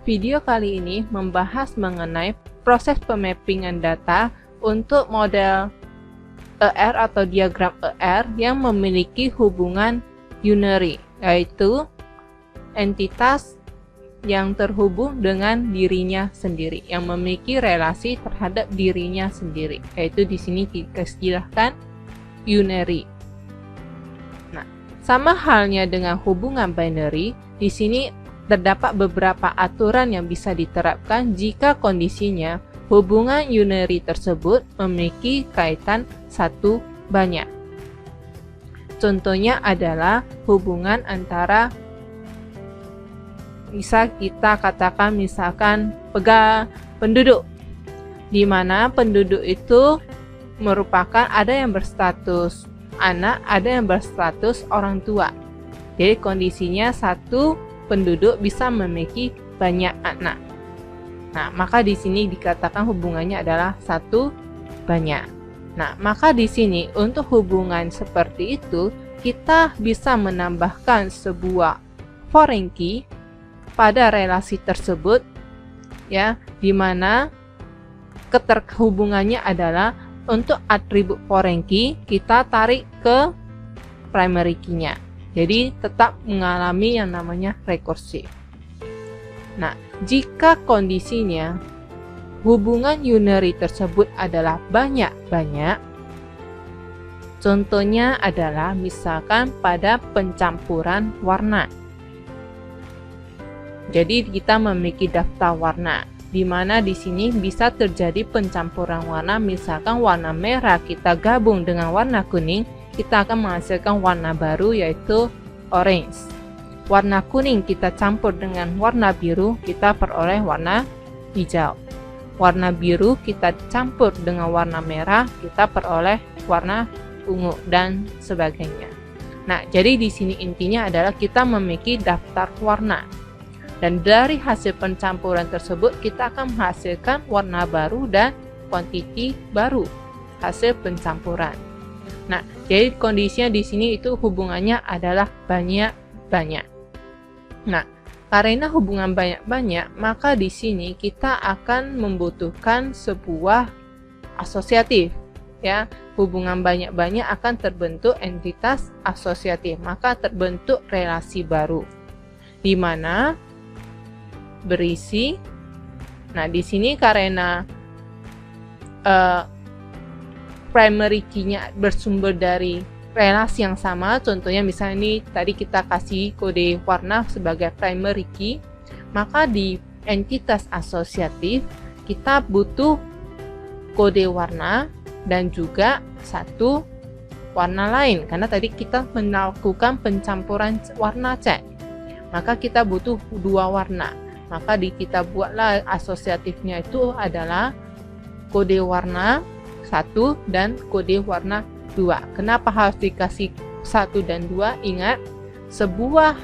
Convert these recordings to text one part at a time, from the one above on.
Video kali ini membahas mengenai proses pemappingan data untuk model ER atau diagram ER yang memiliki hubungan unary, yaitu entitas yang terhubung dengan dirinya sendiri, yang memiliki relasi terhadap dirinya sendiri, yaitu di sini diistilahkan unary. Nah, sama halnya dengan hubungan binary, di sini terdapat beberapa aturan yang bisa diterapkan jika kondisinya hubungan unary tersebut memiliki kaitan satu banyak. Contohnya adalah hubungan antara, bisa kita katakan misalkan penduduk, di mana penduduk itu merupakan ada yang berstatus anak, ada yang berstatus orang tua. Jadi kondisinya satu penduduk bisa memiliki banyak anak. Nah, maka di sini dikatakan hubungannya adalah satu banyak. Nah, maka di sini untuk hubungan seperti itu kita bisa menambahkan sebuah foreign key pada relasi tersebut, ya, di mana keterhubungannya adalah untuk atribut foreign key kita tarik ke primary key-nya. Jadi tetap mengalami yang namanya rekursif. Nah, jika kondisinya hubungan unary tersebut adalah banyak-banyak, contohnya adalah misalkan pada pencampuran warna. Jadi kita memiliki daftar warna, di mana di sini bisa terjadi pencampuran warna. Misalkan warna merah kita gabung dengan warna kuning, kita akan menghasilkan warna baru yaitu orange. Warna kuning kita campur dengan warna biru, kita peroleh warna hijau. Warna biru kita campur dengan warna merah, kita peroleh warna ungu dan sebagainya. Nah, jadi di sini intinya adalah kita memiliki daftar warna. Dan dari hasil pencampuran tersebut kita akan menghasilkan warna baru dan kuantiti baru hasil pencampuran. Nah, jadi kondisinya di sini itu hubungannya adalah banyak-banyak. Nah, karena hubungan banyak-banyak, maka di sini kita akan membutuhkan sebuah asosiatif, ya. Hubungan banyak-banyak akan terbentuk entitas asosiatif, maka terbentuk relasi baru di mana berisi. Nah, di sini karena primary key-nya bersumber dari relasi yang sama, contohnya misalnya ini tadi kita kasih kode warna sebagai primary key, maka di entitas asosiatif kita butuh kode warna dan juga satu warna lain, karena tadi kita melakukan pencampuran warna cat, maka kita butuh dua warna, maka kita buatlah asosiatifnya itu adalah kode warna 1 dan kode warna 2. Kenapa harus dikasih 1 dan 2? Ingat, sebuah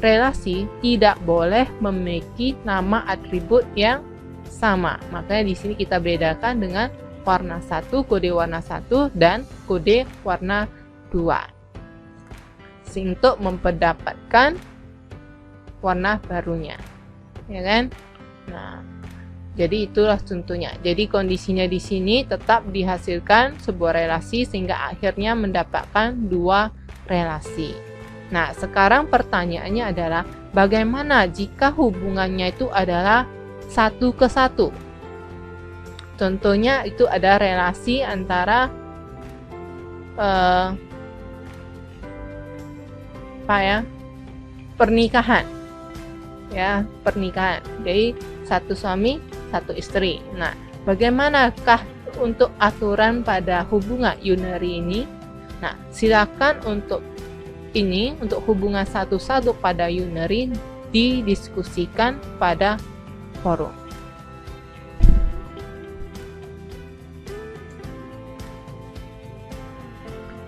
relasi tidak boleh memiliki nama atribut yang sama. Makanya di sini kita bedakan dengan warna 1, kode warna 1 dan kode warna 2. Untuk mendapatkan warna barunya. Ya kan? Nah, jadi itulah contohnya. Jadi kondisinya di sini tetap dihasilkan sebuah relasi sehingga akhirnya mendapatkan dua relasi. Nah, sekarang pertanyaannya adalah bagaimana jika hubungannya itu adalah 1 ke 1? Contohnya itu ada relasi antara pernikahan. Ya, pernikahan. Jadi satu suami, satu istri. Nah, bagaimanakah untuk aturan pada hubungan unary ini? Nah, silakan untuk hubungan satu-satu pada unary didiskusikan pada forum.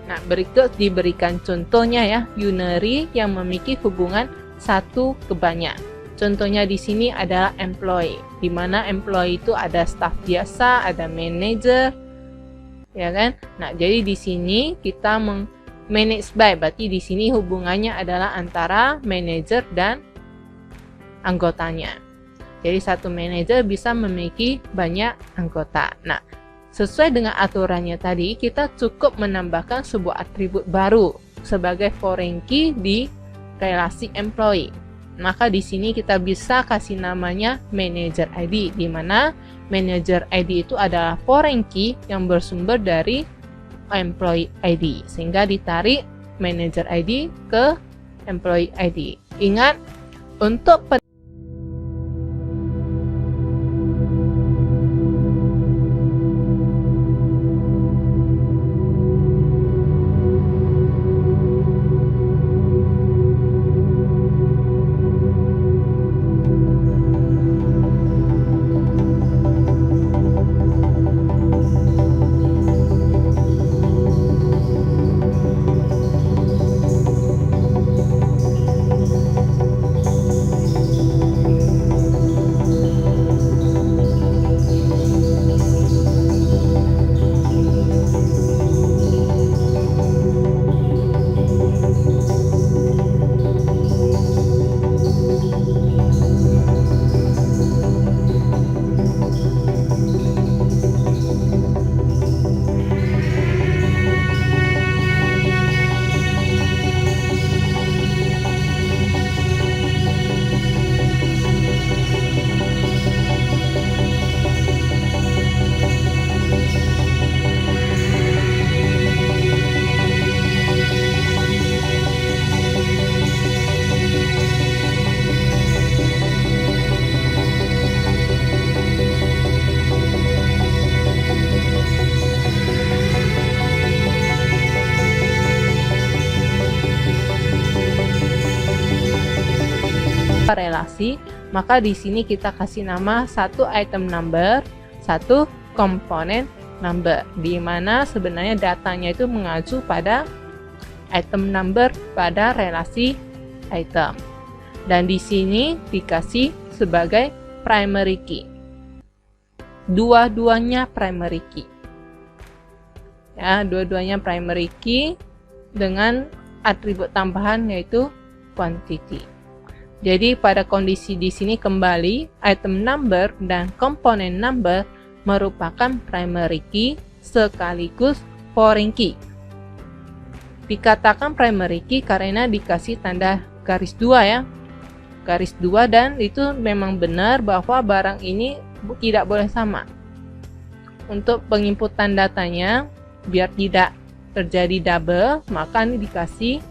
Nah, berikut diberikan contohnya ya, unary yang memiliki hubungan satu ke banyak. Contohnya di sini adalah employee, di mana employee itu ada staff biasa, ada manager, ya kan? Nah, jadi di sini kita manage by, berarti di sini hubungannya adalah antara manager dan anggotanya. Jadi satu manajer bisa memiliki banyak anggota. Nah, sesuai dengan aturannya tadi, kita cukup menambahkan sebuah atribut baru sebagai foreign key di relasi employee. Maka di sini kita bisa kasih namanya manager ID, di mana manager ID itu adalah foreign key yang bersumber dari employee ID, sehingga ditarik manager ID ke employee ID. Ingat, untuk relasi, maka di sini kita kasih nama satu item number, satu komponen number, di mana sebenarnya datanya itu mengacu pada item number pada relasi item. Dan di sini dikasih sebagai primary key. Dua-duanya primary key. Ya, dua-duanya primary key dengan atribut tambahan yaitu quantity. Jadi pada kondisi di sini kembali item number dan komponen number merupakan primary key sekaligus foreign key. Dikatakan primary key karena dikasih tanda garis 2 ya. Garis 2, dan itu memang benar bahwa barang ini tidak boleh sama. Untuk penginputan datanya biar tidak terjadi double, maka ini dikasih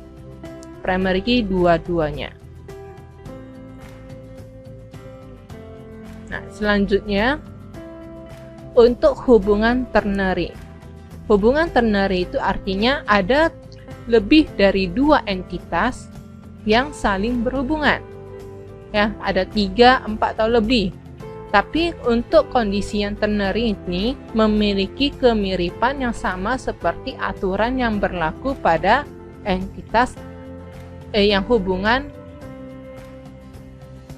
primary key dua-duanya. Nah, selanjutnya untuk hubungan ternary. Hubungan ternary itu artinya ada lebih dari dua entitas yang saling berhubungan. Ya, ada 3, 4 atau lebih. Tapi untuk kondisi yang ternary ini memiliki kemiripan yang sama seperti aturan yang berlaku pada entitas yang hubungan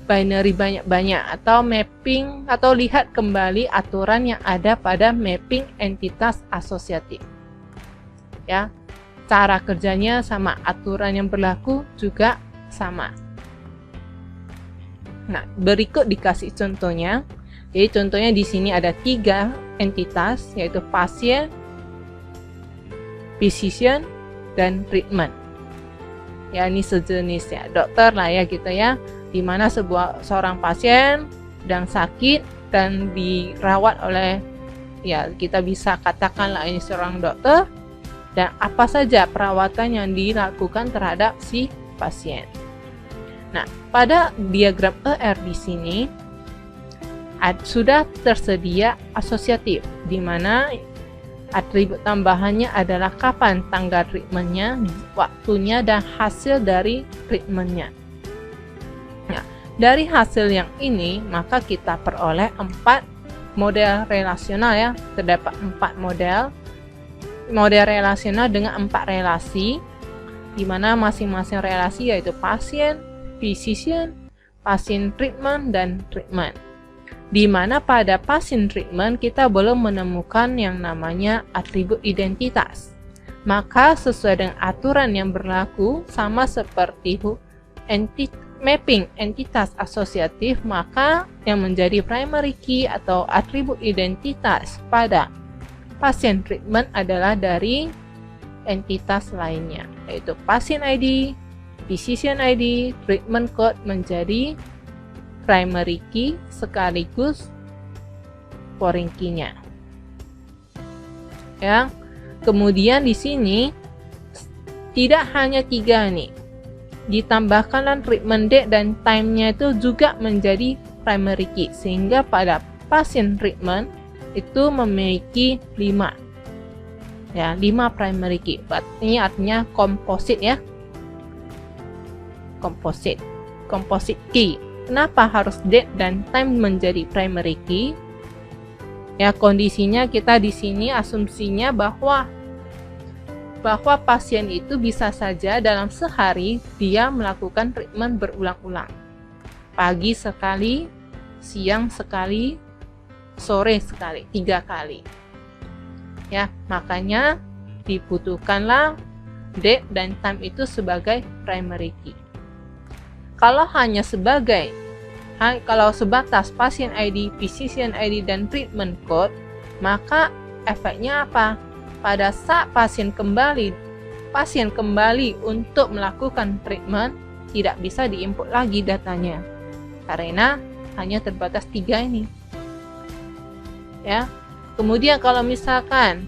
binary banyak-banyak atau mapping, atau lihat kembali aturan yang ada pada mapping entitas asosiatif. Ya, cara kerjanya sama, aturan yang berlaku juga sama. Nah, berikut dikasih contohnya. Jadi contohnya di sini ada 3 entitas, yaitu pasien, physician, dan treatment. Ya, ini sejenis ya, dokter lah ya gitu ya. Di mana seorang pasien sedang sakit dan dirawat oleh, ya kita bisa katakanlah ini seorang dokter, dan apa saja perawatan yang dilakukan terhadap si pasien. Nah, pada diagram ER di sini sudah tersedia asosiatif, di mana atribut tambahannya adalah kapan tanggal treatmentnya, waktunya, dan hasil dari treatmentnya. Nah, dari hasil yang ini, maka kita peroleh 4 model relasional ya. Terdapat 4 model relasional dengan 4 relasi, di mana masing-masing relasi yaitu pasien, physician, pasien treatment, dan treatment. Di mana pada pasien treatment kita belum menemukan yang namanya atribut identitas. Maka sesuai dengan aturan yang berlaku, sama seperti mapping entitas asosiatif, maka yang menjadi primary key atau atribut identitas pada pasien treatment adalah dari entitas lainnya, yaitu pasien ID, physician ID, treatment code menjadi primary key sekaligus foreign key-nya. Ya, kemudian di sini tidak hanya 3 nih, ditambahkanlah treatment date dan time-nya itu juga menjadi primary key, sehingga pada pasien treatment itu memiliki 5 ya, 5 primary key. Ini artinya komposit ya, komposit key. Kenapa harus date dan time menjadi primary key? Ya, kondisinya kita di sini asumsinya bahwa pasien itu bisa saja dalam sehari dia melakukan treatment berulang-ulang. Pagi sekali, siang sekali, sore sekali, 3 kali. Ya, makanya dibutuhkanlah date dan time itu sebagai primary key. Kalau sebatas pasien ID, physician ID, dan treatment code, maka efeknya apa? Pada saat pasien kembali untuk melakukan treatment, tidak bisa diinput lagi datanya, karena hanya terbatas 3 ini. Ya, kemudian kalau misalkan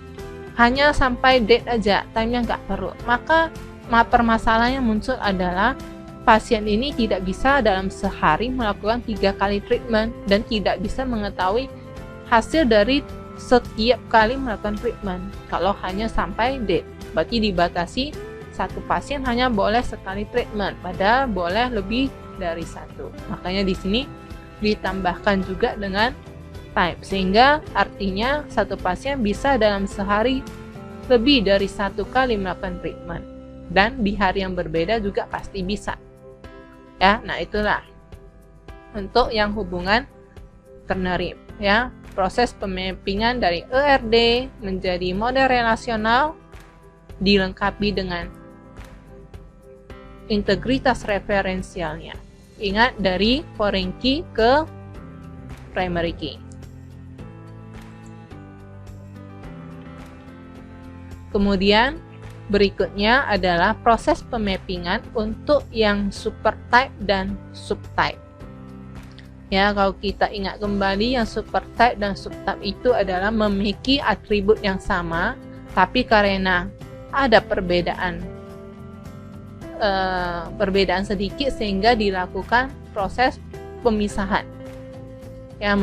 hanya sampai date aja, time-nya nggak perlu, maka permasalahan yang muncul adalah pasien ini tidak bisa dalam sehari melakukan 3 kali treatment dan tidak bisa mengetahui hasil dari setiap kali melakukan treatment. Kalau hanya sampai date, berarti dibatasi satu pasien hanya boleh sekali treatment, padahal boleh lebih dari 1. Makanya di sini ditambahkan juga dengan time, sehingga artinya satu pasien bisa dalam sehari lebih dari 1 kali melakukan treatment, dan di hari yang berbeda juga pasti bisa. Ya, nah itulah untuk yang hubungan ternary ya, proses pemappingan dari ERD menjadi model relasional dilengkapi dengan integritas referensialnya. Ingat, dari foreign key ke primary key. Kemudian berikutnya adalah proses pemappingan untuk yang supertype dan subtype. Ya, kalau kita ingat kembali, yang supertype dan subtype itu adalah memiliki atribut yang sama, tapi karena ada perbedaan sedikit sehingga dilakukan proses pemisahan. Yang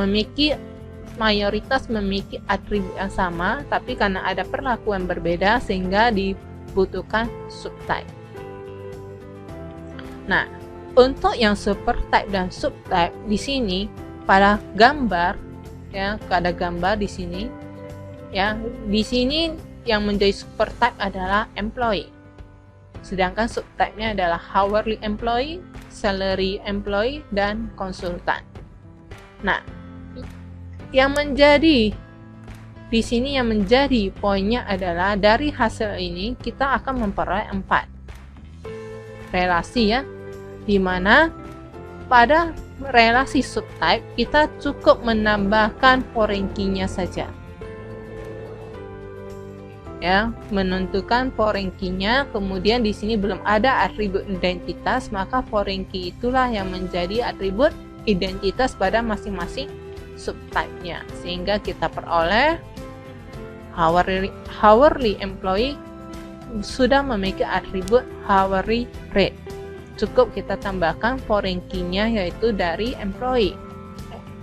mayoritas memiliki atribut yang sama, tapi karena ada perlakuan berbeda sehingga dibutuhkan subtype. Nah, untuk yang supertype dan subtype di sini pada gambar ya, ada gambar di sini ya. Di sini yang menjadi supertype adalah employee. Sedangkan subtype-nya adalah hourly employee, salary employee, dan konsultan. Nah, yang menjadi di sini yang menjadi poinnya adalah dari hasil ini kita akan memperoleh 4 relasi ya, dimana pada relasi subtype kita cukup menambahkan foreign key-nya saja ya, menentukan foreign key-nya. Kemudian di sini belum ada atribut identitas, maka foreign key itulah yang menjadi atribut identitas pada masing-masing subtype-nya, sehingga kita peroleh hourly employee sudah memiliki atribut hourly rate. Cukup kita tambahkan foreign key-nya yaitu dari employee,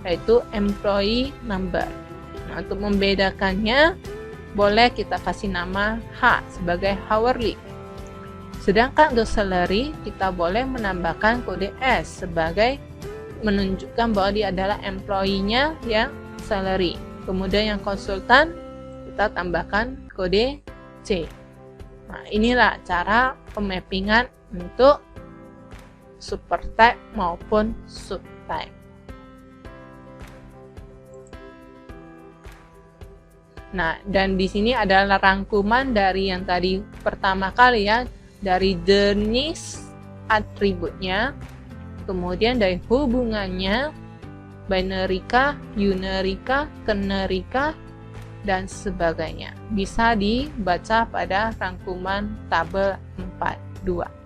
yaitu employee number. Nah, untuk membedakannya boleh kita kasih nama H sebagai hourly. Sedangkan untuk salary kita boleh menambahkan kode S sebagai menunjukkan bahwa dia adalah employee-nya yang salary. Kemudian yang konsultan kita tambahkan kode C. Nah, inilah cara pemappingan untuk supertype maupun subtype. Nah, dan di sini adalah rangkuman dari yang tadi pertama kali ya, dari jenis atributnya, Kemudian dari hubungannya, binary kah, unary kah, ternary kah, dan sebagainya. Bisa dibaca pada rangkuman tabel 42.